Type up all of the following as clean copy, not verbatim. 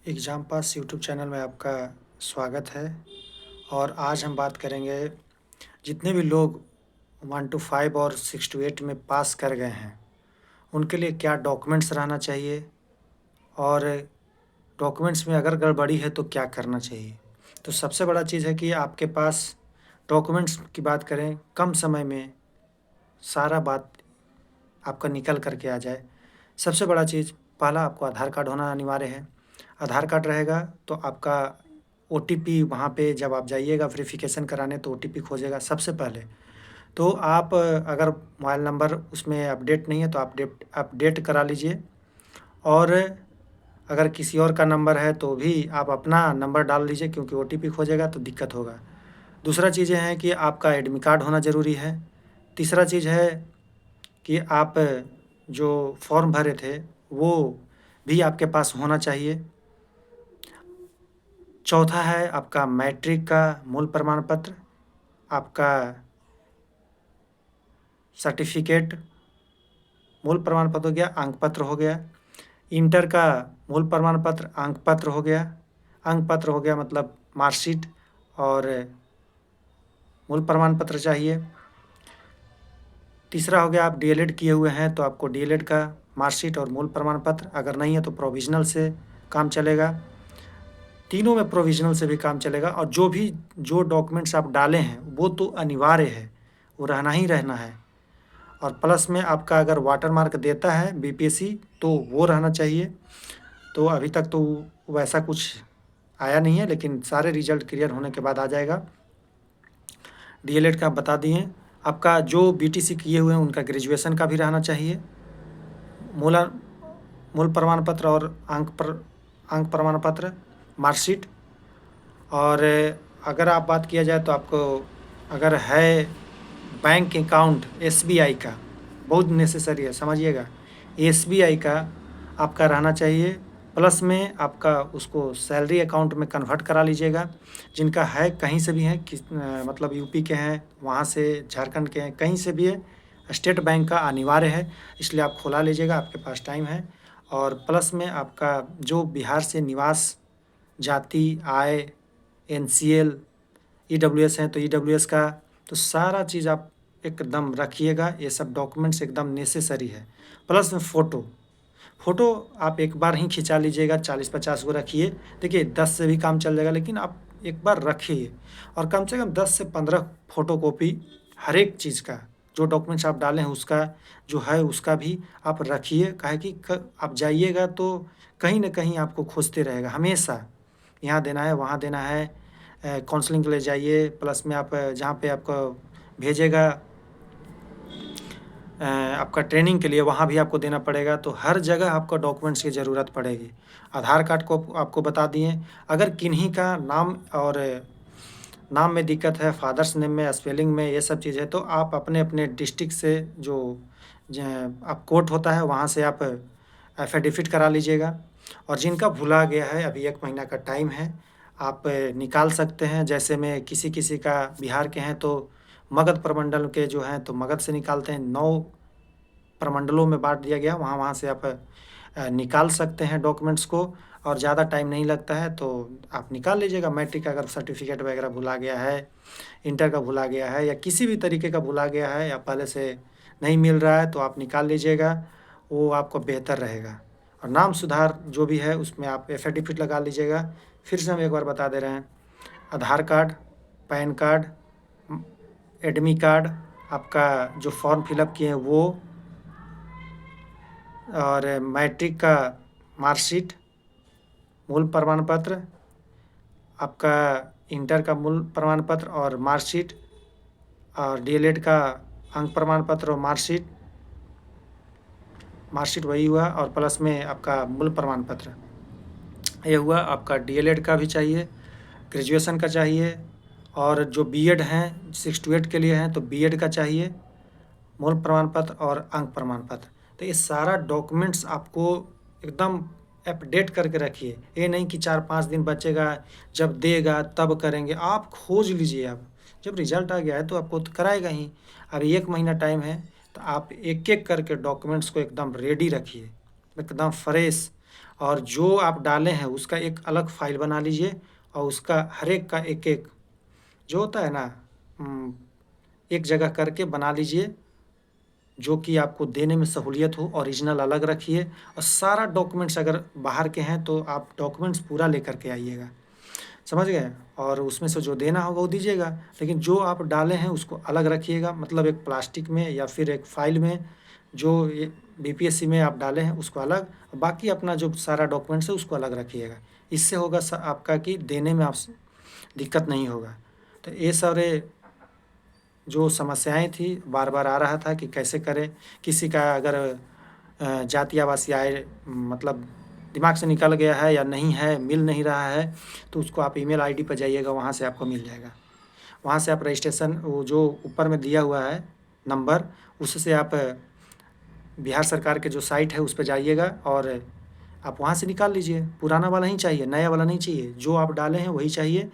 Exam pass YouTube channel में आपका स्वागत है। और आज हम बात करेंगे जितने भी लोग 1 टू 5 और 6 टू 8 में पास कर गए हैं, उनके लिए क्या डॉक्यूमेंट्स रहना चाहिए और डॉक्यूमेंट्स में अगर गड़बड़ी है तो क्या करना चाहिए। तो सबसे बड़ा चीज़ है कि आपके पास डॉक्यूमेंट्स की बात करें, कम समय में सारा बात आपका निकल कर के आ जाए। सबसे बड़ा चीज़ पहला आपको आधार कार्ड होना अनिवार्य है। आधार कार्ड रहेगा तो आपका ओटीपी वहाँ पे जब आप जाइएगा वेरिफ़िकेशन कराने तो ओटीपी खोजेगा सबसे पहले। तो आप अगर मोबाइल नंबर उसमें अपडेट नहीं है तो अपडेट करा लीजिए। और अगर किसी और का नंबर है तो भी आप अपना नंबर डाल दीजिए, क्योंकि ओटीपी खोजेगा तो दिक्कत होगा। दूसरा चीज़ें हैं कि आपका एडमिट कार्ड होना ज़रूरी है। तीसरा चीज़ है कि आप जो फॉर्म भरे थे वो भी आपके पास होना चाहिए। चौथा है आपका मैट्रिक का मूल प्रमाण पत्र, आपका सर्टिफिकेट मूल प्रमाण पत्र हो गया, अंक पत्र हो गया। इंटर का मूल प्रमाण पत्र, अंक पत्र हो गया। अंक पत्र हो गया मतलब मार्कशीट और मूल प्रमाण पत्र चाहिए। तीसरा हो गया आप डीएलएड किए हुए हैं तो आपको डीएलएड का मार्कशीट और मूल प्रमाण पत्र, अगर नहीं है तो प्रोविज़नल से काम चलेगा। तीनों में प्रोविज़नल से भी काम चलेगा। और जो डॉक्यूमेंट्स आप डाले हैं वो तो अनिवार्य है, वो रहना ही रहना है। और प्लस में आपका अगर वाटरमार्क देता है बीपीएससी तो वो रहना चाहिए। तो अभी तक तो वैसा कुछ आया नहीं है, लेकिन सारे रिजल्ट क्लियर होने के बाद आ जाएगा। डीएलएड का बता दिए। आपका जो बीटीसी किए हुए हैं उनका ग्रेजुएशन का भी रहना चाहिए। मूल मूल प्रमाण पत्र और अंक प्रमाण पत्र, मार्कशीट। और अगर आप बात किया जाए तो आपको अगर है बैंक अकाउंट एसबीआई का, बहुत नेसेसरी है, समझिएगा। एसबीआई का आपका रहना चाहिए। प्लस में आपका उसको सैलरी अकाउंट में कन्वर्ट करा लीजिएगा। जिनका है कहीं से भी है, मतलब यूपी के हैं, वहाँ से झारखंड के हैं, कहीं से भी है, स्टेट बैंक का अनिवार्य है, इसलिए आप खुला लीजिएगा, आपके पास टाइम है। और प्लस में आपका जो बिहार से निवास, जाति, आय, एनसीएल, ईडब्ल्यूएस है तो ईडब्ल्यूएस का, तो सारा चीज़ आप एकदम रखिएगा। ये सब डॉक्यूमेंट्स एकदम नेसेसरी है। प्लस में फ़ोटो आप एक बार ही खिंचा लीजिएगा, 40-50 गो रखिए। देखिए 10 से भी काम चल जाएगा, लेकिन आप एक बार रखिए। और कम से कम 10 से 15 फ़ोटोकॉपी हर एक चीज़ का, जो डॉक्यूमेंट्स आप डाले हैं उसका, जो है उसका भी आप रखिए। काहे कि आप जाइएगा तो कहीं न कहीं आपको खोजते रहेगा हमेशा। यहाँ देना है, वहाँ देना है, काउंसलिंग के लिए जाइए। प्लस में आप जहाँ पे आपको भेजेगा आपका ट्रेनिंग के लिए, वहाँ भी आपको देना पड़ेगा। तो हर जगह आपको डॉक्यूमेंट्स की ज़रूरत पड़ेगी। आधार कार्ड को आपको बता दिए। अगर किन्हीं का नाम और नाम में दिक्कत है, फादर्स नेम में, स्पेलिंग में, ये सब चीज़ है, तो आप अपने-अपने डिस्ट्रिक्ट से जो ज आप कोर्ट होता है वहाँ से आप एफ़िडेविट करा लीजिएगा। और जिनका भुला गया है, अभी 1 महीना का टाइम है, आप निकाल सकते हैं। जैसे में किसी-किसी का बिहार के हैं तो मगध प्रमंडल के जो हैं तो मगध से निकालते हैं। 9 प्रमंडलों में बाँट दिया गया, वहाँ-वहाँ से आप निकाल सकते हैं डॉक्यूमेंट्स को। और ज़्यादा टाइम नहीं लगता है तो आप निकाल लीजिएगा। मैट्रिक का अगर सर्टिफिकेट वगैरह भुला गया है, इंटर का भुला गया है, या किसी भी तरीके का भुला गया है, या पहले से नहीं मिल रहा है, तो आप निकाल लीजिएगा, वो आपको बेहतर रहेगा। और नाम सुधार जो भी है उसमें आप एफ़िडेविट लगा लीजिएगा। फिर से हम एक बार बता दे रहे हैं, Aadhaar card, PAN card, admit card, आपका जो फॉर्म फिलअप किए हैं वो, और मैट्रिक का मार्कशीट, मूल प्रमाण पत्र, आपका इंटर का मूल प्रमाण पत्र और मार्कशीट, और डीएलएड का अंक प्रमाण पत्र और मार्कशीट वही हुआ। और प्लस में आपका मूल प्रमाण पत्र ये हुआ। आपका डीएलएड का भी चाहिए, ग्रेजुएशन का चाहिए। और जो बीएड हैं 6 टू 8 के लिए हैं तो बीएड का चाहिए, मूल प्रमाण पत्र और अंक प्रमाण पत्र। तो ये सारा डॉक्यूमेंट्स आपको एकदम अपडेट करके रखिए। ये नहीं कि 4-5 दिन बचेगा, जब देगा तब करेंगे। आप खोज लीजिए। अब जब रिज़ल्ट आ गया है तो आपको तो कराएगा ही। अभी 1 महीना टाइम है, तो आप एक-एक करके डॉक्यूमेंट्स को एकदम रेडी रखिए, एकदम फ्रेश। और जो आप डाले हैं उसका एक अलग फ़ाइल बना लीजिए और उसका हर एक का एक-एक जो होता है ना एक जगह करके बना लीजिए, जो कि आपको देने में सहूलियत हो। ओरिजिनल अलग रखिए और सारा डॉक्यूमेंट्स अगर बाहर के हैं तो आप डॉक्यूमेंट्स पूरा लेकर के आइएगा, समझ गए? और उसमें से जो देना होगा वो दीजिएगा, लेकिन जो आप डाले हैं उसको अलग रखिएगा, मतलब एक प्लास्टिक में या फिर एक फ़ाइल में जो ये बीपीएससी में आप डाले हैं उसको अलग, बाकी अपना जो सारा डॉक्यूमेंट्स है उसको अलग रखिएगा। इससे होगा आपका कि देने में आप दिक्कत नहीं होगा। तो ये सारे जो समस्याएँ थी, बार-बार आ रहा था कि कैसे करें? किसी का अगर जाति आवासीय आय मतलब दिमाग से निकल गया है या नहीं है, मिल नहीं रहा है, तो उसको आप ईमेल आईडी पे जाइएगा, वहाँ से आपको मिल जाएगा। वहाँ से आप रजिस्ट्रेशन वो जो ऊपर में दिया हुआ है नंबर, उससे आप बिहार सरकार के जो साइट है उस पे जाइएगा और आप वहाँ से निकाल लीजिए। पुराना वाला नहीं चाहिए, नया वाला नहीं चाहिए, जो आप डाले हैं वही चाहिए।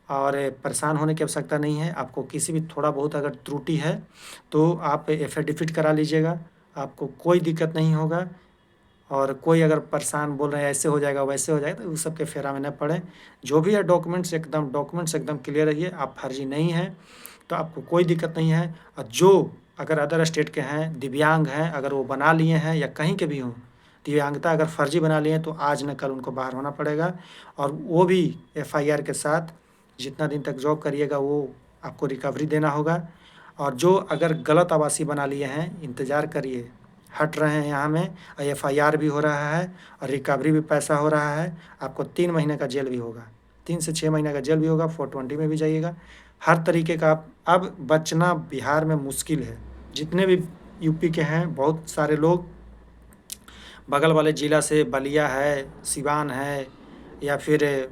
और परेशान होने की आवश्यकता नहीं है। आपको किसी भी थोड़ा बहुत अगर त्रुटि है तो आप एफिडेविट करा लीजिएगा, आपको कोई दिक्कत नहीं होगा। और कोई अगर परेशान बोल रहे हैं ऐसे हो जाएगा, वैसे हो जाएगा, तो उस सब के फेरा में न पड़ें। जो भी है डॉक्यूमेंट्स एकदम क्लियर रहिए, आप फर्जी नहीं हैं, तो आपको कोई दिक्कत नहीं है। और जो अगर अदर स्टेट के हैं, दिव्यांग हैं, अगर वो बना लिए हैं या कहीं के भी हों, दिव्यांगता अगर फर्जी बना लिए हैं तो आज न कल उनको बाहर होना पड़ेगा। और वो भी एफआईआर के साथ जितना दिन तक जॉब करिएगा वो आपको रिकवरी देना होगा। और जो अगर गलत आवासीय बना लिए हैं, इंतज़ार करिए, हट रहे हैं यहाँ में और एफआईआर भी हो रहा है और रिकवरी भी पैसा हो रहा है। आपको 3 महीने का जेल भी होगा, 3 से 6 महीने का जेल भी होगा, 420 में भी जाइएगा। हर तरीके का आप अब बचना बिहार में मुश्किल है। जितने भी यूपी के हैं, बहुत सारे लोग बगल वाले ज़िला से बलिया है, सिवान है या फिर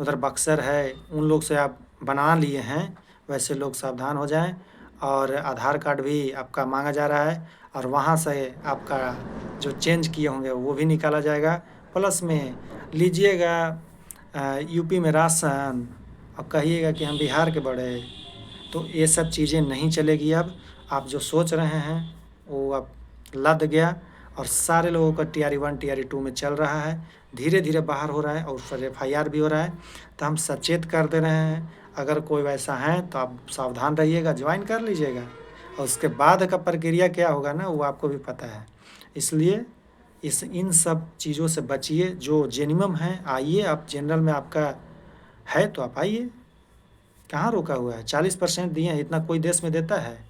उधर बक्सर है, उन लोग से आप बना लिए हैं, वैसे लोग सावधान हो जाएँ। और आधार कार्ड भी आपका माँगा जा रहा है और वहाँ से आपका जो चेंज किए होंगे वो भी निकाला जाएगा। प्लस में लीजिएगा यूपी में राशन और कहिएगा कि हम बिहार के बड़े, तो ये सब चीज़ें नहीं चलेगी अब। आप जो सोच रहे हैं वो अब लद गया और सारे लोगों का टीआरई 1 टीआरई 2 में चल रहा है। धीरे-धीरे बाहर हो रहा है और फिर एफआईआर भी हो रहा है। तो हम सचेत कर दे रहे हैं, अगर कोई वैसा है तो आप सावधान रहिएगा, ज्वाइन कर लीजिएगा और उसके बाद का प्रक्रिया क्या होगा ना वो आपको भी पता है। इसलिए इन सब चीज़ों से बचिए। जो जेन्युइन है आइए, आप जनरल में आपका है तो आप आइए, कहाँ रोका हुआ है? 40% दिए हैं, इतना कोई देश में देता है?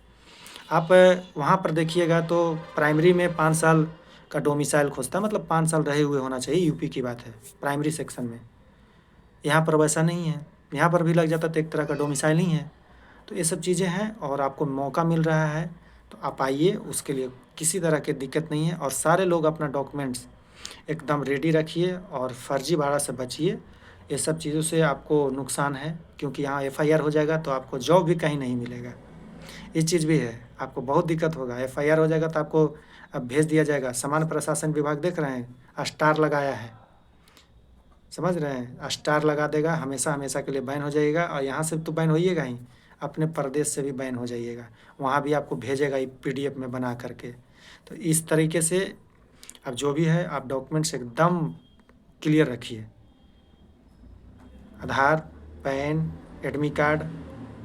आप वहाँ पर देखिएगा तो प्राइमरी में 5 साल का डोमिसाइल खोजता है, मतलब 5 साल रहे हुए होना चाहिए, यूपी की बात है, प्राइमरी सेक्शन में। यहाँ पर वैसा नहीं है, यहाँ पर भी लग जाता तो एक तरह का डोमिसाइल ही है। तो ये सब चीज़ें हैं और आपको मौका मिल रहा है, तो आप आइए, उसके लिए किसी तरह की दिक्कत नहीं है। और सारे लोग अपना डॉक्यूमेंट्स एकदम रेडी रखिए और फर्जीवाड़ा से बचिए। ये सब चीज़ों से आपको नुकसान है, क्योंकि यहाँ एफआईआर हो जाएगा तो आपको जॉब भी कहीं नहीं मिलेगा। ये चीज़ भी है, आपको बहुत दिक्कत होगा। एफआईआर हो जाएगा तो आपको अब भेज दिया जाएगा। सामान्य प्रशासन विभाग देख रहे हैं, स्टार लगाया है, समझ रहे हैं? स्टार लगा देगा, हमेशा के लिए बैन हो जाइएगा। और यहाँ से तो बैन होइएगा ही, अपने प्रदेश से भी बैन हो जाइएगा, वहाँ भी आपको भेजेगा ये पीडीएफ में बना करके। तो इस तरीके से अब जो भी है आप डॉक्यूमेंट्स एकदम क्लियर रखिए। आधार, पैन, एडमिट कार्ड,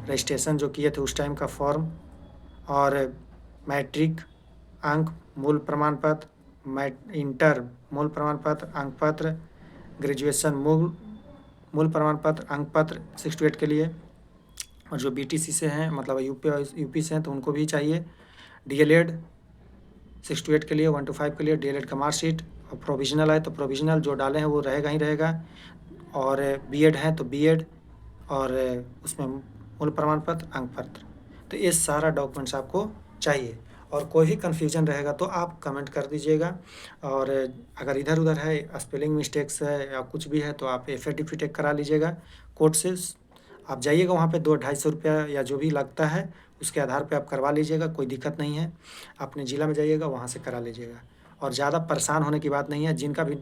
रजिस्ट्रेशन जो किए थे उस टाइम का फॉर्म और मैट्रिक अंक, मूल प्रमाण पत्र, इंटर मूल प्रमाण पत्र, अंक पत्र, ग्रेजुएशन मूल प्रमाण पत्र, अंक पत्र 6 to 8 के लिए। और जो बीटीसी से हैं, मतलब यूपी से हैं, तो उनको भी चाहिए। डीएलएड 6 to 8 के लिए, 1 to 5 के लिए डीएलएड का मार्कशीट। और प्रोविजनल है तो प्रोविजनल जो डाले हैं वो रहेगा ही रहेगा। और बीएड है तो बीएड और उसमें मूल प्रमाण पत्र, अंक पत्र। तो ये सारा डॉक्यूमेंट्स आपको चाहिए। और कोई भी कन्फ्यूजन रहेगा तो आप कमेंट कर दीजिएगा। और अगर इधर उधर है, स्पेलिंग मिस्टेक्स है या कुछ भी है, तो आप एफिडेविट करा लीजिएगा कोर्ट से। आप जाइएगा वहाँ पे 200-250 रुपया या जो भी लगता है उसके आधार पे आप करवा लीजिएगा, कोई दिक्कत नहीं है। अपने ज़िला में जाइएगा, वहाँ से करा लीजिएगा। और ज़्यादा परेशान होने की बात नहीं है। जिनका भी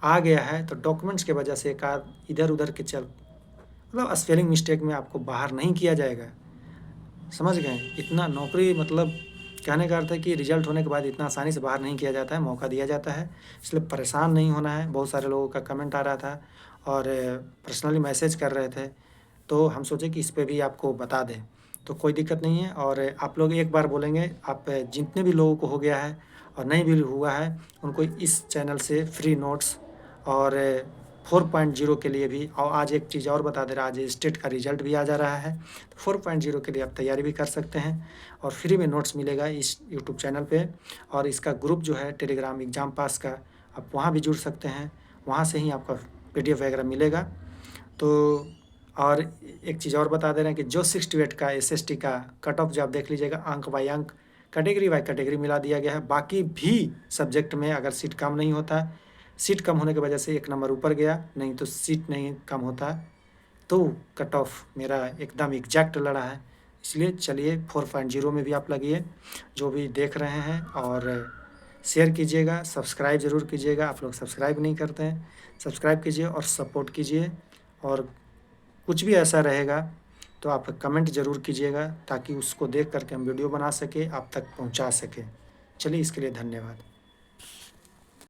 आ गया है तो डॉक्यूमेंट्स की वजह से एक आध इधर उधर के मतलब स्पेलिंग मिस्टेक में आपको बाहर नहीं किया जाएगा, समझ गए? इतना नौकरी मतलब कहने का अर्थ है कि रिजल्ट होने के बाद इतना आसानी से बाहर नहीं किया जाता है, मौका दिया जाता है, इसलिए परेशान नहीं होना है। बहुत सारे लोगों का कमेंट आ रहा था और पर्सनली मैसेज कर रहे थे, तो हम सोचे कि इस पे भी आपको बता दें, तो कोई दिक्कत नहीं है। और आप लोग एक बार बोलेंगे, आप जितने भी लोगों को हो गया है और नहीं भी हुआ है, उनको इस चैनल से फ्री नोट्स और 4.0 के लिए भी, और आज एक चीज़ और बता दे रहा, आज स्टेट का रिजल्ट भी आ जा रहा है, तो 4.0 के लिए आप तैयारी भी कर सकते हैं और फ्री में नोट्स मिलेगा इस यूट्यूब चैनल पे। और इसका ग्रुप जो है टेलीग्राम एग्ज़ाम पास का, आप वहाँ भी जुड़ सकते हैं, वहाँ से ही आपका PDF वगैरह मिलेगा। तो और एक चीज़ और बता दे रहे हैं कि जो 6 टू 8 का SST का कट ऑफ जो आप देख लीजिएगा, अंक बाई अंक, कैटेगरी बाई कैटेगरी मिला दिया गया है। बाकी भी सब्जेक्ट में अगर सीट कम नहीं होता, सीट कम होने की वजह से 1 नंबर ऊपर गया, नहीं तो सीट नहीं कम होता, तो कट ऑफ मेरा एकदम एग्जैक्ट लड़ा है। इसलिए चलिए 4.0 में भी आप लगिए, जो भी देख रहे हैं, और शेयर कीजिएगा, सब्सक्राइब ज़रूर कीजिएगा। आप लोग सब्सक्राइब नहीं करते हैं, सब्सक्राइब कीजिए और सपोर्ट कीजिए। और कुछ भी ऐसा रहेगा तो आप कमेंट ज़रूर कीजिएगा, ताकि उसको देख कर के हम वीडियो बना सकें, आप तक पहुंचा सकें। चलिए, इसके लिए धन्यवाद।